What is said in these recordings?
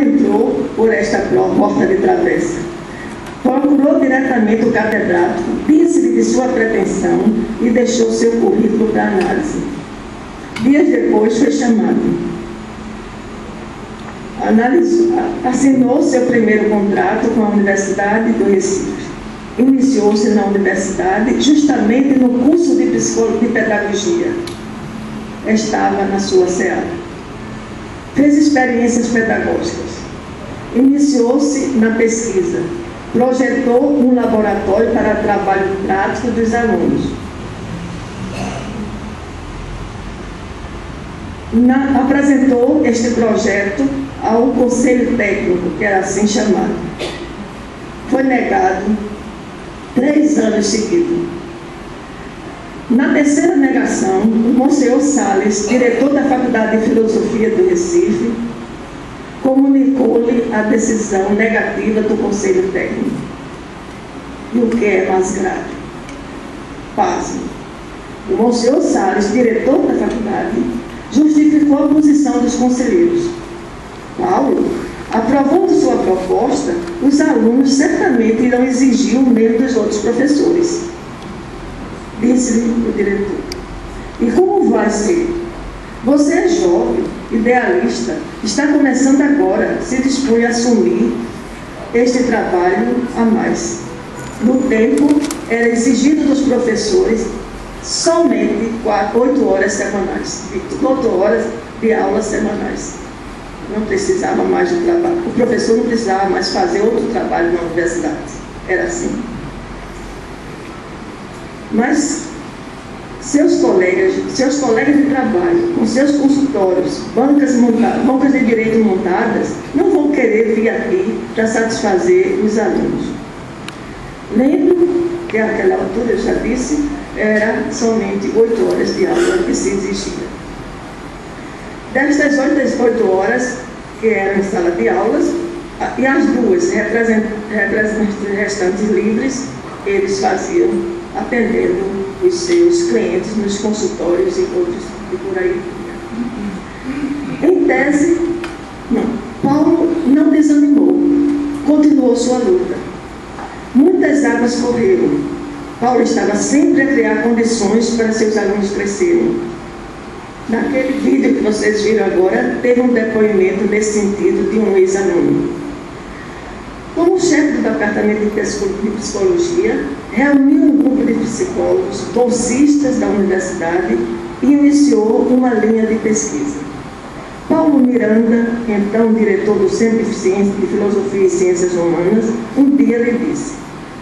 entrou por esta porta de travessa. Procurou diretamente o catedrático, disse-lhe de sua pretensão e deixou seu currículo para análise. Dias depois foi chamado. Assinou seu primeiro contrato com a Universidade do Recife. Iniciou-se na universidade justamente no curso de pedagogia. Estava na sua seara. Fez experiências pedagógicas. Iniciou-se na pesquisa. Projetou um laboratório para trabalho prático dos alunos. Apresentou este projeto ao Conselho Técnico, que era assim chamado. Foi negado 3 anos seguidos. Na terceira negação, o Monsenhor Salles, diretor da Faculdade de Filosofia do Recife, comunicou-lhe a decisão negativa do Conselho Técnico. E o que é mais grave? Pasme. O Monsenhor Salles, diretor da faculdade, justificou a posição dos conselheiros. Paulo, aprovando sua proposta, os alunos certamente irão exigir o mesmo dos outros professores. Disse-lhe o diretor. E como vai ser? Você é jovem, idealista, está começando agora, se dispõe a assumir este trabalho a mais. No tempo, era exigido dos professores somente 8 horas semanais, 8 horas de aulas semanais. Não precisava mais de trabalho. O professor não precisava mais fazer outro trabalho na universidade. Era assim. Mas seus colegas de trabalho, com seus consultórios, bancas de direito montadas, não vão querer vir aqui para satisfazer os alunos. Lembro que àquela altura, eu já disse, era somente 8 horas de aula que se exigia. Destas 8 horas, que eram em sala de aulas, e as 2 restantes livres, eles faziam atendendo os seus clientes nos consultórios e outros e por aí. Em tese, Paulo não desanimou, continuou sua luta. Muitas águas correram. Paulo estava sempre a criar condições para seus alunos crescerem. Naquele vídeo que vocês viram agora, teve um depoimento nesse sentido de um ex-aluno. Como chefe do departamento de psicologia, reuniu um grupo de psicólogos, bolsistas da universidade e iniciou uma linha de pesquisa. Paulo Miranda, então diretor do Centro de Filosofia e Ciências Humanas, um dia lhe disse: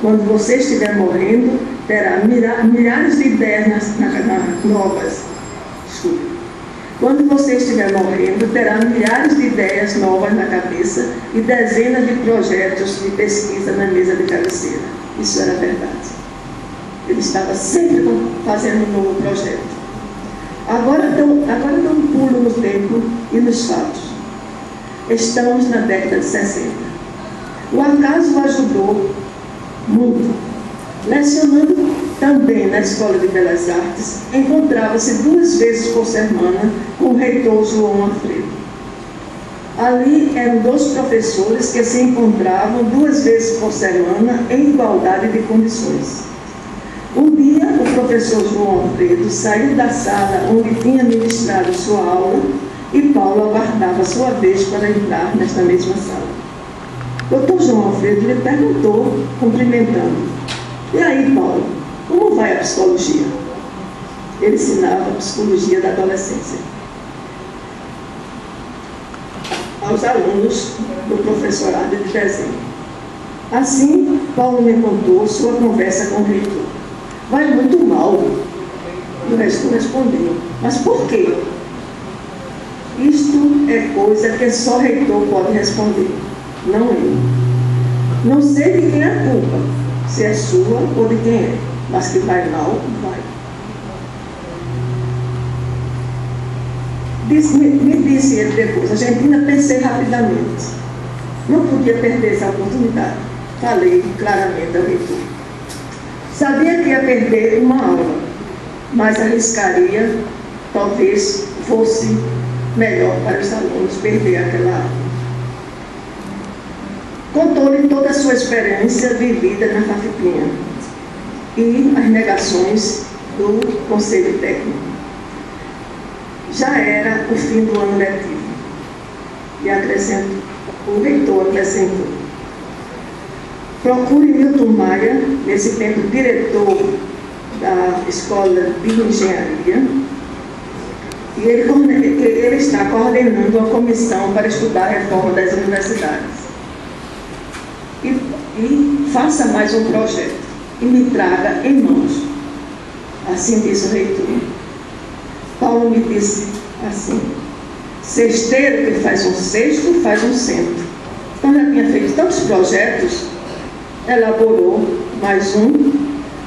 quando você estiver morrendo, terá milhares de ideias novas. Desculpe. Quando você estiver morrendo, terá milhares de ideias novas na cabeça e dezenas de projetos de pesquisa na mesa de cabeceira. Isso era verdade. Ele estava sempre fazendo um novo projeto. Agora dá um pulo no tempo e nos fatos. Estamos na década de 60. O acaso o ajudou muito. Lecionando também na Escola de Belas Artes, encontrava-se 2 vezes por semana com o reitor João Alfredo. Ali eram 2 professores que se encontravam 2 vezes por semana em igualdade de condições. Um dia, o professor João Alfredo saiu da sala onde tinha ministrado sua aula e Paulo aguardava sua vez para entrar nesta mesma sala. Dr. João Alfredo lhe perguntou, cumprimentando: e aí, Paulo, como vai a psicologia? Ele ensinava a psicologia da adolescência aos alunos do professorado de desenho. Assim, Paulo me contou sua conversa com o reitor. Vai muito mal. O reitor respondeu: mas por quê? Isto é coisa que só o reitor pode responder, não eu. Não sei de quem é a culpa, se é sua ou de quem é, mas que vai mal, vai. Me disse ele depois: Argentina, pensei rapidamente. Não podia perder essa oportunidade. Falei claramente ao reitor. Sabia que ia perder uma aula, mas arriscaria, talvez fosse melhor para os alunos perder aquela aula. experiência vivida na FAFIPinha e as negações do Conselho Técnico. Já era o fim do ano letivo e o reitor acrescentou: procure Milton Maia, nesse tempo diretor da Escola de Engenharia, e ele está coordenando uma comissão para estudar a reforma das universidades. E faça mais um projeto e me traga em mãos. Assim disse o reitor. Paulo me disse assim: cesteiro que faz um cesto, faz um centro. Então já tinha feito tantos projetos, elaborou mais um,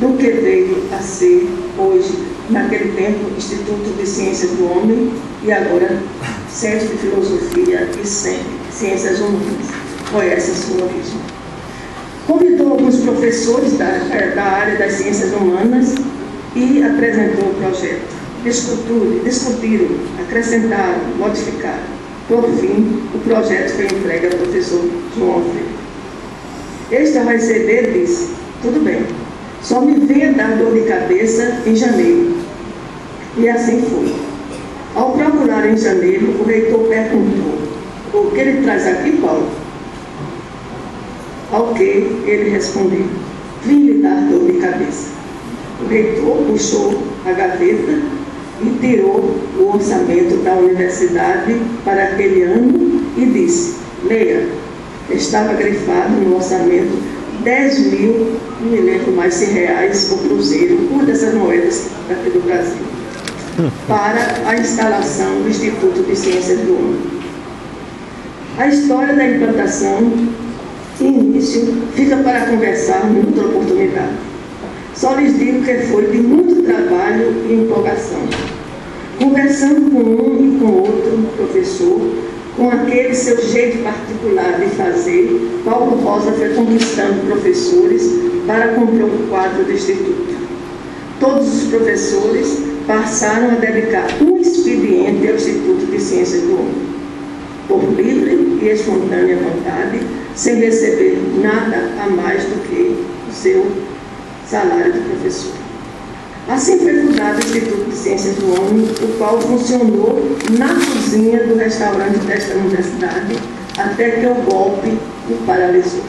do que veio a ser hoje, naquele tempo, Instituto de Ciências do Homem, e agora Centro de Filosofia e Ciências Humanas. Foi essa a sua origem. Convidou alguns professores da área das ciências humanas e apresentou o projeto. Discutiram, acrescentaram, modificaram. Por fim, o projeto foi entregue ao professor João Alfredo. Este, ao receber, disse: tudo bem, só me venha dar dor de cabeça em janeiro. E assim foi. Ao procurar em janeiro, o reitor perguntou: o que ele traz aqui, Paulo? Ao que ele respondeu: vim lhe dar dor de cabeça. O reitor puxou a gaveta e tirou o orçamento da universidade para aquele ano e disse: leia. Estava grifado no orçamento 10 mil, não me lembro mais se reais ou cruzeiro, uma dessas moedas daqui do Brasil, para a instalação do Instituto de Ciências do Homem. A história da implantação e início fica para conversar em outra oportunidade. Só lhes digo que foi de muito trabalho e empolgação. Conversando com um e com outro professor, com aquele seu jeito particular de fazer, Paulo Rosa foi conquistando professores para comprar o quadro do Instituto. Todos os professores passaram a dedicar um expediente ao Instituto de Ciências do Homem, por livre e espontânea vontade, sem receber nada a mais do que o seu salário de professor. Assim foi fundado o Instituto de Ciências do Homem, o qual funcionou na cozinha do restaurante desta universidade, até que o golpe o paralisou.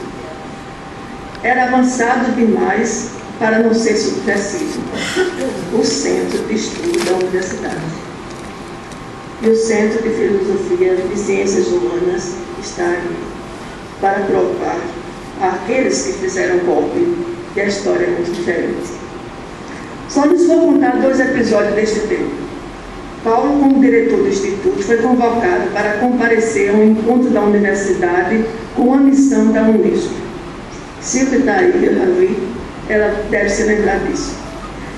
Era avançado demais para não ser subversivo o Centro de Estudo da Universidade. E o Centro de Filosofia e Ciências Humanas está aí para provar àqueles que fizeram golpe que a história é muito diferente. Só lhes vou contar 2 episódios deste tempo. Paulo, como diretor do Instituto, foi convocado para comparecer a um encontro da universidade com a missão da Unesco. Silvia está aí, eu já vi, ela deve se lembrar disso.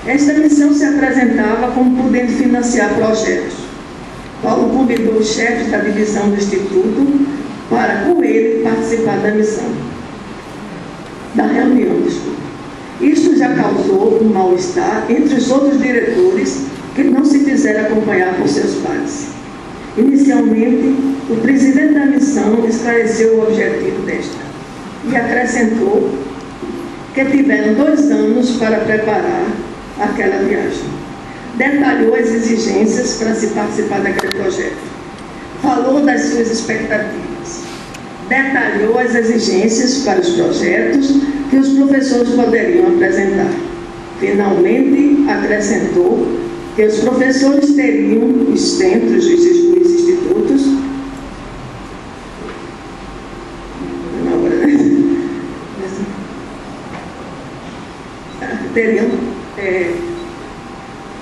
Esta missão se apresentava como podendo financiar projetos. Paulo convidou os chefes da divisão do Instituto para, com ele, participar da missão, da reunião, desculpa. Isto já causou um mal-estar entre os outros diretores que não se fizeram acompanhar por seus pares. Inicialmente, o presidente da missão esclareceu o objetivo desta e acrescentou que tiveram 2 anos para preparar aquela viagem. Detalhou as exigências para se participar daquele projeto. Falou das suas expectativas. Detalhou as exigências para os projetos que os professores poderiam apresentar. Finalmente, acrescentou que os professores teriam os centros, os institutos, teriam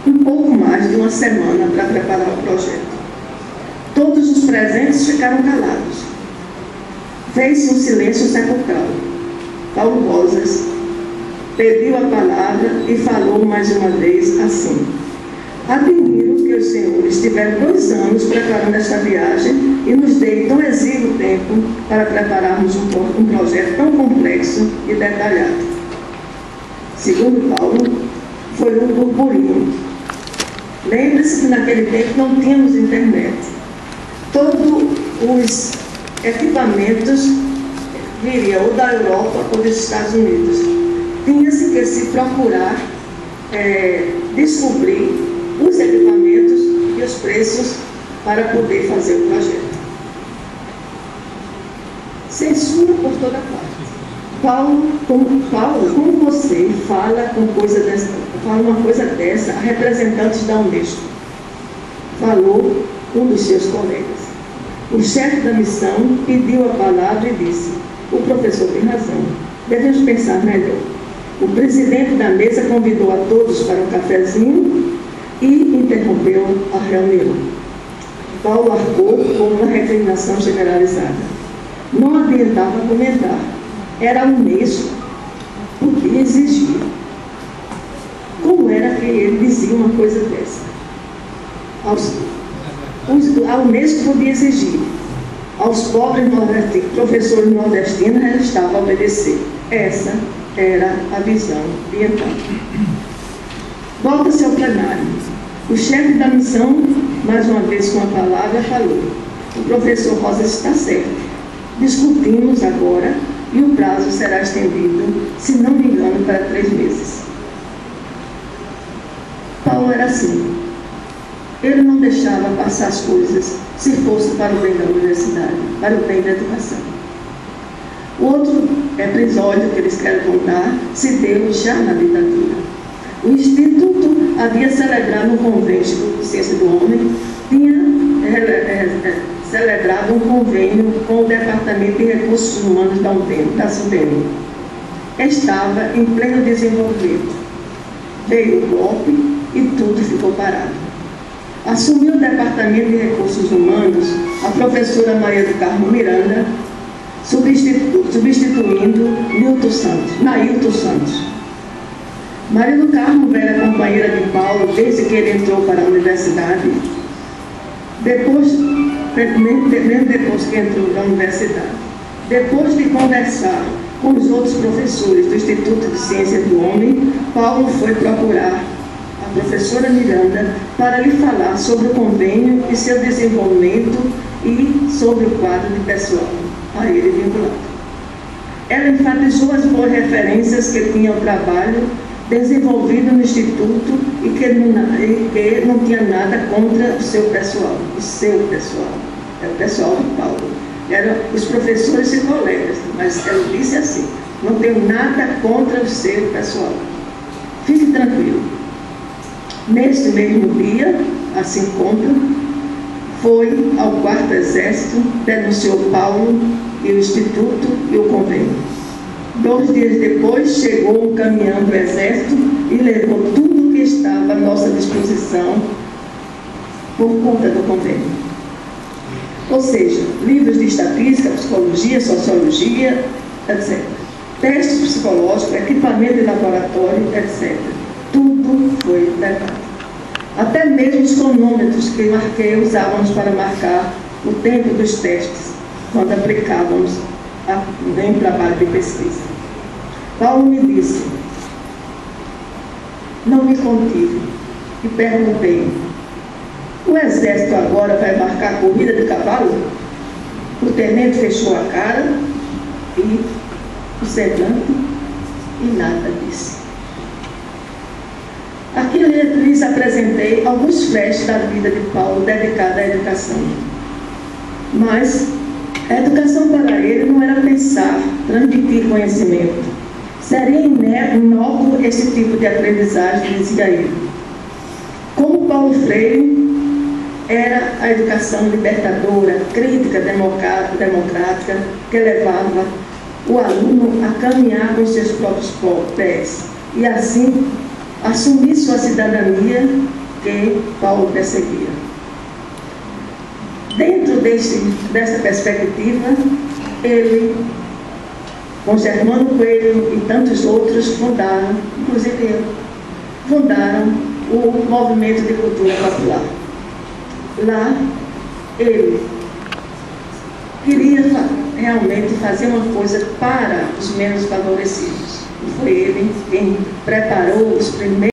um pouco mais de uma semana para preparar o projeto. Todos os presentes ficaram calados. Fez-se um silêncio sepulcral. Paulo Rosas pediu a palavra e falou mais uma vez assim: admiro que os senhores tiveram 2 anos preparando esta viagem e nos deem tão exíguo tempo para prepararmos um projeto tão complexo e detalhado. Segundo Paulo, foi um burburinho. Lembre-se que naquele tempo não tínhamos internet. Todos os equipamentos viria ou da Europa ou dos Estados Unidos. Tinha-se que se procurar descobrir os equipamentos e os preços para poder fazer o projeto. Censura por toda parte. Paulo, como você fala uma coisa dessa a representantes da Unesco? Falou um dos seus colegas. O chefe da missão pediu a palavra e disse: o professor tem razão, devemos pensar melhor. O presidente da mesa convidou a todos para um cafezinho e interrompeu a reunião. Paulo arcou com uma reclamação generalizada. Não adiantava comentar. Era a Unesco, podia exigir. Como era que ele dizia uma coisa dessa? A Unesco podia exigir. Aos pobres professores nordestinos, ela estava a obedecer. Essa era a visão de então. Volta-se ao plenário. O chefe da missão, mais uma vez com a palavra, falou: o professor Rosa está certo. Discutimos agora e o prazo será estendido, se não me engano, para 3 meses. Paulo era assim. Ele não deixava passar as coisas se fosse para o bem da universidade, para o bem da educação. O outro episódio que eles querem contar se deu já na ditadura. O Instituto havia celebrado um convênio, Instituto de Ciência do Homem, tinha celebrado um convênio com o Departamento de Recursos Humanos da SUDEM. Estava em pleno desenvolvimento. Veio o golpe e tudo ficou parado. Assumiu o Departamento de Recursos Humanos a professora Maria do Carmo Miranda, substituindo Nailton Santos. Maria do Carmo era companheira de Paulo desde que ele entrou para a universidade. Mesmo depois que entrou na universidade, depois de conversar com os outros professores do Instituto de Ciência do Homem, Paulo foi procurar a professora Miranda para lhe falar sobre o convênio e seu desenvolvimento e sobre o quadro de pessoal a ele vinculado. Ela enfatizou as boas referências que tinha ao trabalho desenvolvido no Instituto e que não tinha nada contra o seu pessoal. É o pessoal de Paulo. Eram os professores e colegas, mas ela disse assim: não tenho nada contra o seu pessoal. Fique tranquilo. Neste mesmo dia, assim conta, foi ao 4º Exército, denunciou Paulo e o Instituto e o convênio. 2 dias depois, chegou um caminhão do Exército e levou tudo o que estava à nossa disposição por conta do convênio. Ou seja, livros de estatística, psicologia, sociologia, etc. Testes psicológicos, equipamento de laboratório, etc. Tudo foi levado. Até mesmo os cronômetros que usávamos para marcar o tempo dos testes, quando aplicávamos em trabalho de pesquisa. Paulo me disse: não me contive, e perguntei: o Exército agora vai marcar corrida de cavalo? O tenente fechou a cara e o semblante e nada disse. Aqui lhes apresentei alguns flashes da vida de Paulo dedicada à educação. Mas a educação para ele não era pensar, transmitir conhecimento. Seria inócuo esse tipo de aprendizagem, dizia ele. Como Paulo Freire, era a educação libertadora, crítica, democrática, que levava o aluno a caminhar com seus próprios pés e assim assumir sua cidadania que Paulo perseguia. Dentro dessa perspectiva, ele, com Germano Coelho e tantos outros, fundaram, inclusive eu, fundaram o Movimento de Cultura Popular. Lá, ele queria realmente fazer uma coisa para os menos favorecidos. E foi ele quem preparou os primeiros